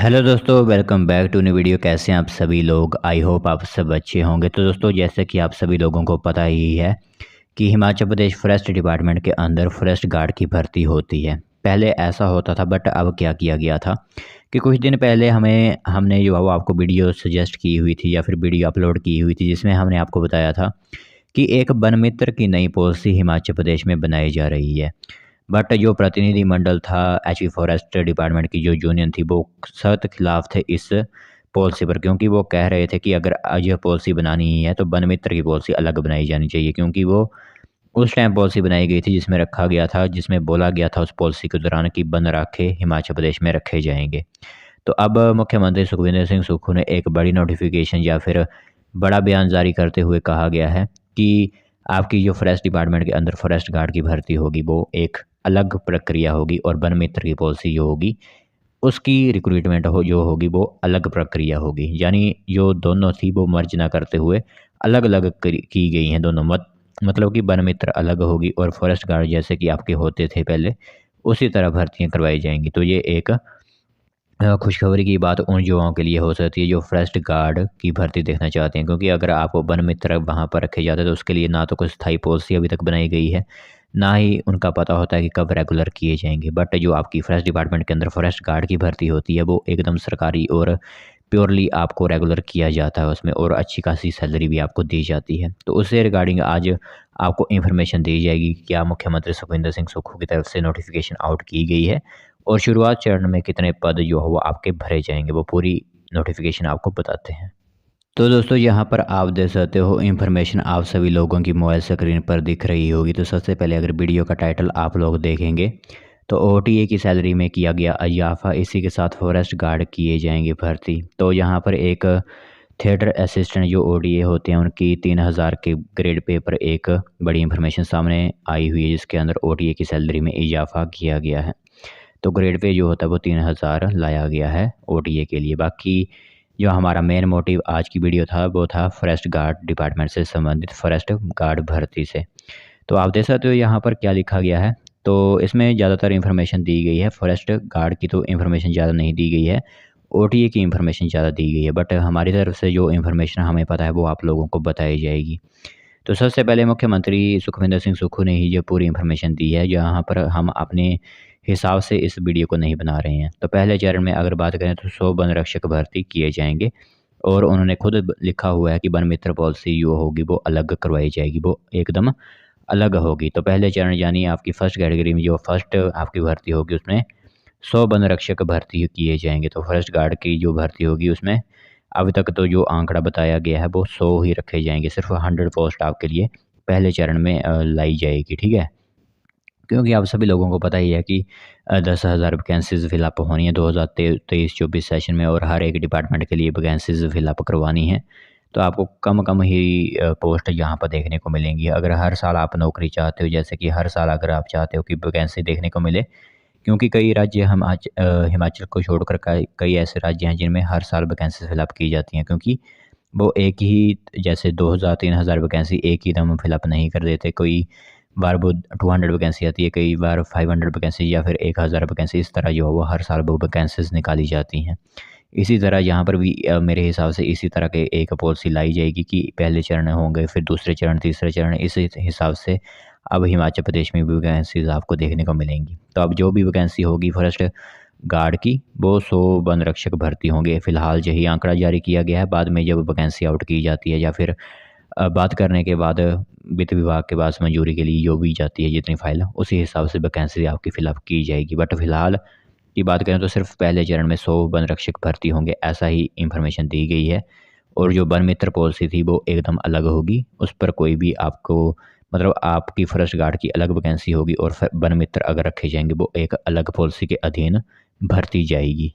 Hello दोस्तों, welcome back to new video. कैसे हैं आप सभी लोग? आई होप आप सब अच्छे होंगे। तो दोस्तों, जैसे कि आप सभी लोगों को पता ही है कि हिमाचल प्रदेश फॉरेस्ट डिपार्टमेंट के अंदर फॉरेस्ट गार्ड की भर्ती होती है। पहले ऐसा होता था, बट अब क्या किया गया था कि कुछ दिन पहले हमने जो है वो आपको वीडियो सजेस्ट की हुई थी या फिर वीडियो अपलोड की हुई थी, जिसमें हमने आपको बताया था कि एक वन मित्र की नई पॉलिसी हिमाचल प्रदेश में बनाई जा रही है। बट जो प्रतिनिधिमंडल था एचवी फॉरेस्ट डिपार्टमेंट की जो यूनियन थी, वो सख्त खिलाफ थे इस पॉलिसी पर, क्योंकि वो कह रहे थे कि अगर आज यह पॉलिसी बनानी ही है तो वन मित्र की पॉलिसी अलग बनाई जानी चाहिए, क्योंकि वो उस टाइम पॉलिसी बनाई गई थी जिसमें रखा गया था, जिसमें बोला गया था उस पॉलिसी के दौरान कि वन राखे हिमाचल प्रदेश में रखे जाएंगे। तो अब मुख्यमंत्री सुखविंदर सिंह सुक्खू ने एक बड़ी नोटिफिकेशन या फिर बड़ा बयान जारी करते हुए कहा गया है कि आपकी जो फॉरेस्ट डिपार्टमेंट के अंदर फॉरेस्ट गार्ड की भर्ती होगी वो एक अलग प्रक्रिया होगी, और वन मित्र की पॉलिसी जो होगी उसकी रिक्रूटमेंट जो होगी वो अलग प्रक्रिया होगी। यानी जो दोनों थी वो मर्ज ना करते हुए अलग अलग की गई हैं दोनों मतलब कि वन मित्र अलग होगी और फॉरेस्ट गार्ड जैसे कि आपके होते थे पहले उसी तरह भर्तियां करवाई जाएंगी। तो ये एक खुशखबरी की बात उन युवाओं के लिए हो सकती है जो फॉरेस्ट गार्ड की भर्ती देखना चाहते हैं, क्योंकि अगर आप वन मित्र वहाँ पर रखे जाते हैं तो उसके लिए ना तो कोई स्थायी पॉलिसी अभी तक बनाई गई है, ना ही उनका पता होता है कि कब रेगुलर किए जाएंगे। बट जो आपकी फॉरेस्ट डिपार्टमेंट के अंदर फॉरेस्ट गार्ड की भर्ती होती है वो एकदम सरकारी और प्योरली आपको रेगुलर किया जाता है उसमें, और अच्छी खासी सैलरी भी आपको दी जाती है। तो उससे रिगार्डिंग आज आपको इन्फॉर्मेशन दी जाएगी कि क्या मुख्यमंत्री सुखविंदर सिंह सुक्खू की तरफ से नोटिफिकेशन आउट की गई है और शुरुआत चरण में कितने पद जो हो वो आपके भरे जाएंगे, वो पूरी नोटिफिकेशन आपको बताते हैं। तो दोस्तों, यहाँ पर आप देख सकते हो इन्फॉर्मेशन आप सभी लोगों की मोबाइल स्क्रीन पर दिख रही होगी। तो सबसे पहले अगर वीडियो का टाइटल आप लोग देखेंगे तो ओटीए की सैलरी में किया गया इजाफा, इसी के साथ फॉरेस्ट गार्ड किए जाएंगे भर्ती। तो यहाँ पर एक थिएटर असिस्टेंट जो ओडीए होते हैं उनकी 3000 के ग्रेड पे पर एक बड़ी इन्फॉर्मेशन सामने आई हुई है, जिसके अंदर ओटीए की सैलरी में इजाफा किया गया है। तो ग्रेड पे जो होता है वो 3000 लाया गया है ओटीए के लिए। बाकी जो हमारा मेन मोटिव आज की वीडियो था वो था फॉरेस्ट गार्ड डिपार्टमेंट से संबंधित फॉरेस्ट गार्ड भर्ती से। तो आप देख सकते हो यहाँ पर क्या लिखा गया है। तो इसमें ज़्यादातर इन्फॉर्मेशन दी गई है, फॉरेस्ट गार्ड की तो इन्फॉर्मेशन ज़्यादा नहीं दी गई है, ओटीए की इन्फॉर्मेशन ज़्यादा दी गई है। बट हमारी तरफ से जो इन्फॉर्मेशन हमें पता है वो आप लोगों को बताई जाएगी। तो सबसे पहले मुख्यमंत्री सुखविंदर सिंह सुक्खू ने ही ये पूरी इन्फॉर्मेशन दी है, जहाँ पर हम अपने हिसाब से इस वीडियो को नहीं बना रहे हैं। तो पहले चरण में अगर बात करें तो 100 वन रक्षक भर्ती किए जाएंगे, और उन्होंने खुद लिखा हुआ है कि वन मित्र पॉलिसी जो होगी वो अलग करवाई जाएगी, वो एकदम अलग होगी। तो पहले चरण यानी आपकी फर्स्ट कैटेगरी में जो फर्स्ट आपकी भर्ती होगी उसमें 100 वन रक्षक भर्ती किए जाएंगे। तो फॉरेस्ट गार्ड की जो भर्ती होगी उसमें अभी तक तो जो आंकड़ा बताया गया है वो 100 ही रखे जाएंगे। सिर्फ 100 पोस्ट आपके लिए पहले चरण में लाई जाएगी, ठीक है। क्योंकि आप सभी लोगों को पता ही है कि 10,000 वैकेंसीज फिलअप होनी है 2023-24 सेशन में, और हर एक डिपार्टमेंट के लिए वैकेंसीज फिलअप करवानी है। तो आपको कम कम ही पोस्ट यहाँ पर देखने को मिलेंगी। अगर हर साल आप नौकरी चाहते हो, जैसे कि हर साल अगर आप चाहते हो कि वैकेंसी देखने को मिले, क्योंकि कई राज्य हम आज हिमाचल को छोड़कर कई ऐसे राज्य हैं जिनमें हर साल वैकेंसी फिलअप की जाती हैं, क्योंकि वो एक ही जैसे 2000-3000 वैकेंसी एक ही दम फिलअप नहीं कर देते। कोई बार वो 200 वैकेंसी आती है, कई बार 500 वैकेंसी या फिर 1000 वैकेंसी, इस तरह जो है वो हर साल वो वैकेंसीज निकाली जाती हैं। इसी तरह यहाँ पर भी मेरे हिसाब से इसी तरह के एक पॉलिसी लाई जाएगी कि पहले चरण होंगे, फिर दूसरे चरण, तीसरे चरण, इस हिसाब से अब हिमाचल प्रदेश में भी वैकेंसीज आपको देखने को मिलेंगी। तो अब जो भी वैकेंसी होगी फॉरेस्ट गार्ड की वो 100 वन रक्षक भर्ती होंगे। फिलहाल यही आंकड़ा जारी किया गया है, बाद में जब वैकेंसी आउट की जाती है या फिर बात करने के बाद वित्त विभाग के पास मंजूरी के लिए जो भी जाती है जितनी फाइल, उसी हिसाब से वैकेंसी आपकी फिलअप की जाएगी। बट फिलहाल की बात करें तो सिर्फ पहले चरण में 100 वन रक्षक भर्ती होंगे, ऐसा ही इन्फॉर्मेशन दी गई है। और जो वन मित्र पॉलिसी थी वो एकदम अलग होगी, उस पर कोई भी आपको मतलब आपकी फॉरेस्ट गार्ड की अलग वैकेंसी होगी, और वन मित्र अगर रखे जाएंगे वो एक अलग पॉलिसी के अधीन भर्ती जाएगी।